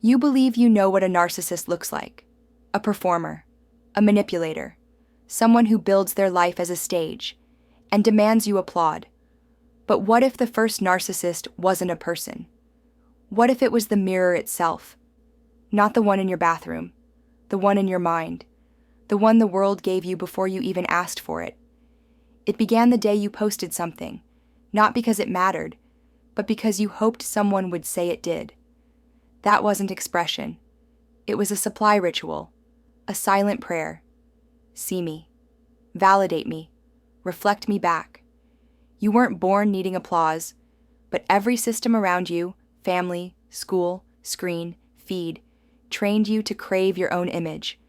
You believe you know what a narcissist looks like: a performer, a manipulator, someone who builds their life as a stage and demands you applaud. But what if the first narcissist wasn't a person? What if it was the mirror itself? Not the one in your bathroom, the one in your mind, the one the world gave you before you even asked for it. It began the day you posted something, not because it mattered, but because you hoped someone would say it did. That wasn't expression. It was a supply ritual, a silent prayer. See me, validate me, reflect me back. You weren't born needing applause, but every system around you, family, school, screen, feed, trained you to crave your own image.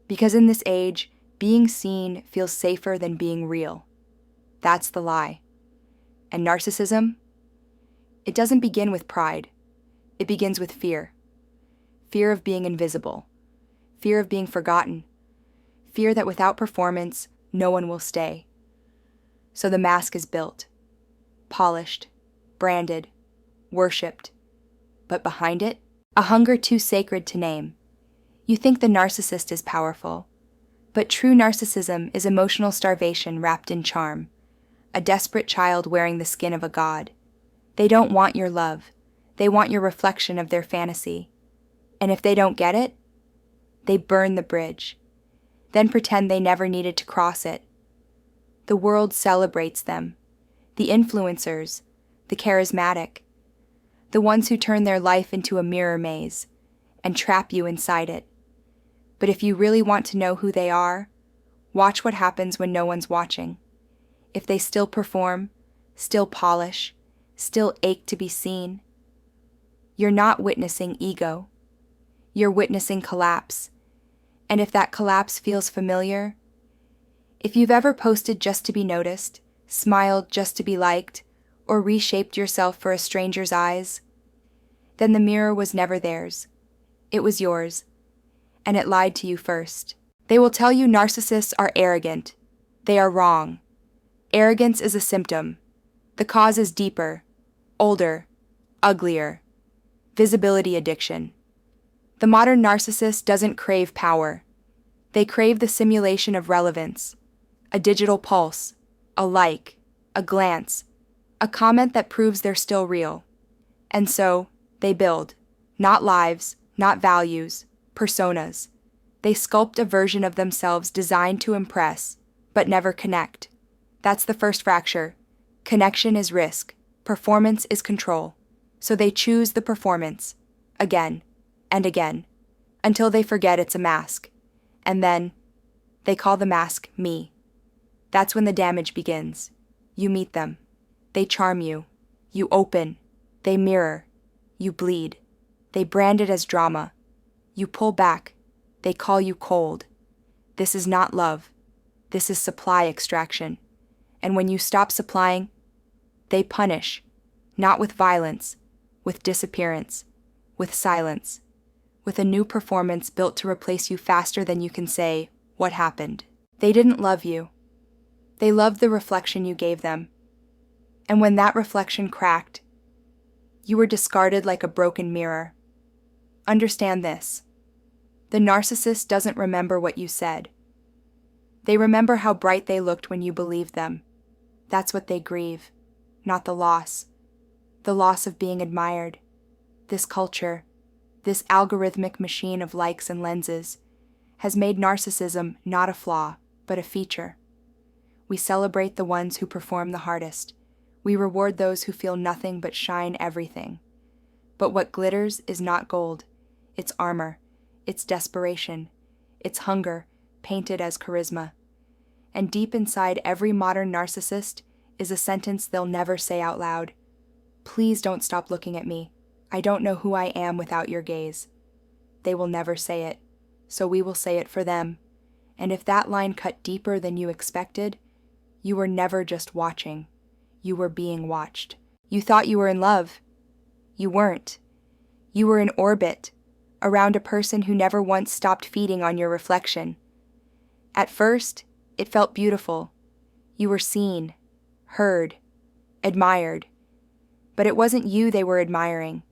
Because in this age, being seen feels safer than being real. That's the lie. And narcissism? It doesn't begin with pride. It begins with fear. Fear of being invisible. Fear of being forgotten. Fear that without performance, no one will stay. So the mask is built, polished, branded, worshipped. But behind it, a hunger too sacred to name. You think the narcissist is powerful, but true narcissism is emotional starvation wrapped in charm, a desperate child wearing the skin of a god. They don't want your love. They want your reflection of their fantasy. And if they don't get it, they burn the bridge, then pretend they never needed to cross it. The world celebrates them, the influencers, the charismatic, the ones who turn their life into a mirror maze and trap you inside it. But if you really want to know who they are, watch what happens when no one's watching. If they still perform, still polish, still ache to be seen, you're not witnessing ego. You're witnessing collapse. And if that collapse feels familiar, if you've ever posted just to be noticed, smiled just to be liked, or reshaped yourself for a stranger's eyes, then the mirror was never theirs. It was yours. And it lied to you first. They will tell you narcissists are arrogant. They are wrong. Arrogance is a symptom. The cause is deeper, older, uglier. Visibility addiction. The modern narcissist doesn't crave power. They crave the simulation of relevance. A digital pulse, a like, a glance, a comment that proves they're still real. And so, they build, not lives, not values, personas. They sculpt a version of themselves designed to impress, but never connect. That's the first fracture. Connection is risk. Performance is control. So they choose the performance, again and again, until they forget it's a mask. And then, they call the mask me. That's when the damage begins. You meet them. They charm you. You open. They mirror. You bleed. They brand it as drama. You pull back. They call you cold. This is not love. This is supply extraction. And when you stop supplying, they punish, not with violence, with disappearance, with silence, with a new performance built to replace you faster than you can say, "What happened?" They didn't love you. They loved the reflection you gave them. And when that reflection cracked, you were discarded like a broken mirror. Understand this. The narcissist doesn't remember what you said. They remember how bright they looked when you believed them. That's what they grieve, not the loss. The loss of being admired. This culture, this algorithmic machine of likes and lenses, has made narcissism not a flaw, but a feature. We celebrate the ones who perform the hardest. We reward those who feel nothing but shine everything. But what glitters is not gold. It's armor. It's desperation. It's hunger, painted as charisma. And deep inside every modern narcissist is a sentence they'll never say out loud. Please don't stop looking at me. I don't know who I am without your gaze. They will never say it, so we will say it for them. And if that line cut deeper than you expected, you were never just watching. You were being watched. You thought you were in love. You weren't. You were in orbit, around a person who never once stopped feeding on your reflection. At first, it felt beautiful. You were seen, heard, admired. But it wasn't you they were admiring.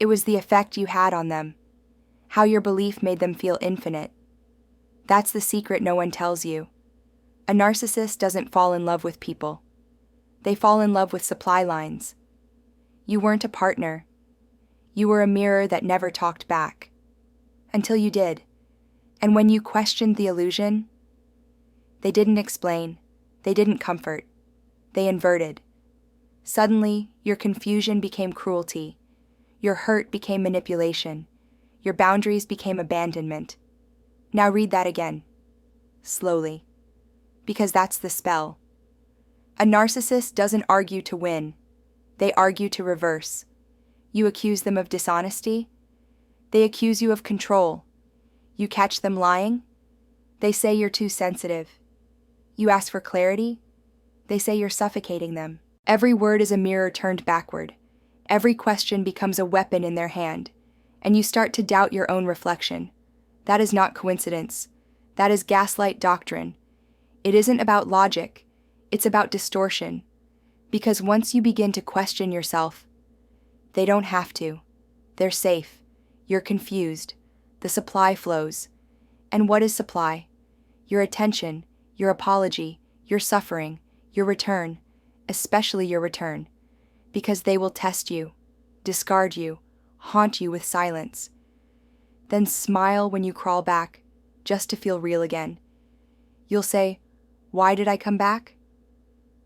It was the effect you had on them, how your belief made them feel infinite. That's the secret no one tells you. A narcissist doesn't fall in love with people. They fall in love with supply lines. You weren't a partner. You were a mirror that never talked back. Until you did. And when you questioned the illusion, they didn't explain. They didn't comfort. They inverted. Suddenly, your confusion became cruelty. Your hurt became manipulation. Your boundaries became abandonment. Now read that again. Slowly. Because that's the spell. A narcissist doesn't argue to win. They argue to reverse. You accuse them of dishonesty. They accuse you of control. You catch them lying. They say you're too sensitive. You ask for clarity. They say you're suffocating them. Every word is a mirror turned backward. Every question becomes a weapon in their hand, and you start to doubt your own reflection. That is not coincidence. That is gaslight doctrine. It isn't about logic. It's about distortion. Because once you begin to question yourself, they don't have to. They're safe. You're confused. The supply flows. And what is supply? Your attention, your apology, your suffering, your return, especially your return. Because they will test you, discard you, haunt you with silence. Then smile when you crawl back, just to feel real again. You'll say, "Why did I come back?"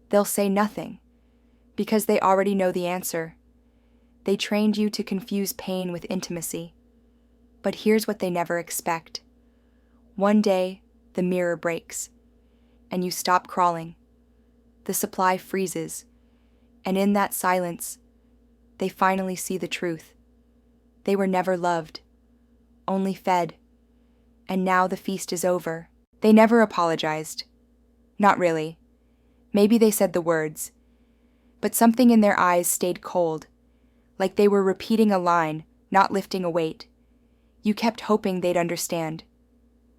They'll say nothing, because they already know the answer. They trained you to confuse pain with intimacy. But here's what they never expect. One day, the mirror breaks, and you stop crawling. The supply freezes, and in that silence, they finally see the truth. They were never loved, only fed, and now the feast is over. They never apologized. Not really. Maybe they said the words, but something in their eyes stayed cold, like they were repeating a line, not lifting a weight. You kept hoping they'd understand,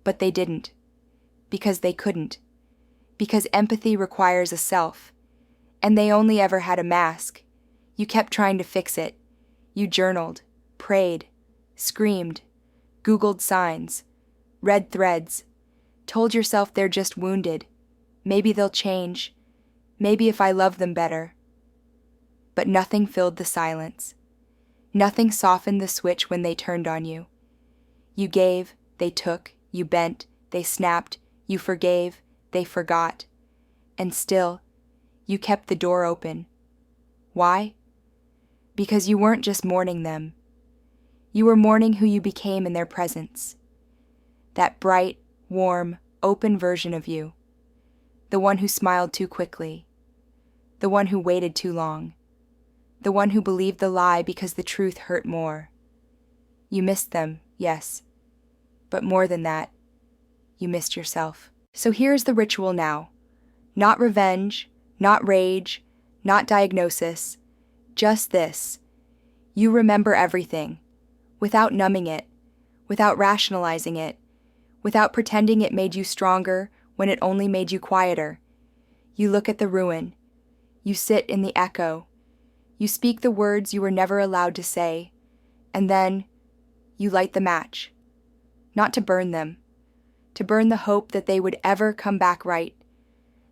but they didn't, because they couldn't, because empathy requires a self, and they only ever had a mask. You kept trying to fix it. You journaled, prayed, screamed, Googled signs, read threads, told yourself they're just wounded. Maybe they'll change. Maybe if I love them better. But nothing filled the silence. Nothing softened the switch when they turned on you. You gave, they took, you bent, they snapped, you forgave, they forgot. And still, you kept the door open. Why? Because you weren't just mourning them. You were mourning who you became in their presence. That bright, warm, open version of you. The one who smiled too quickly. The one who waited too long. The one who believed the lie because the truth hurt more. You missed them, yes. But more than that, you missed yourself. So here's the ritual now. Not revenge, not rage, not diagnosis. Just this. You remember everything, without numbing it, without rationalizing it, without pretending it made you stronger when it only made you quieter. You look at the ruin. You sit in the echo. You speak the words you were never allowed to say, and then you light the match. Not to burn them, to burn the hope that they would ever come back right.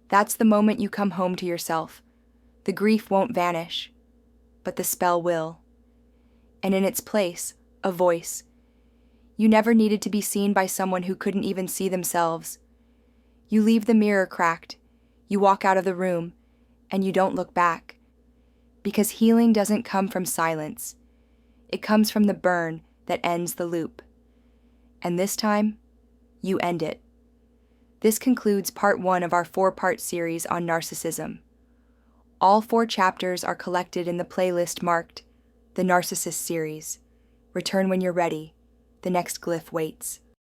That's the moment you come home to yourself. The grief won't vanish, but the spell will. And in its place, a voice. You never needed to be seen by someone who couldn't even see themselves. You leave the mirror cracked, you walk out of the room, and you don't look back. Because healing doesn't come from silence. It comes from the burn that ends the loop. And this time, you end it. This concludes part 1 of our 4-part series on narcissism. All 4 chapters are collected in the playlist marked The Narcissist Series. Return when you're ready. The next glyph waits.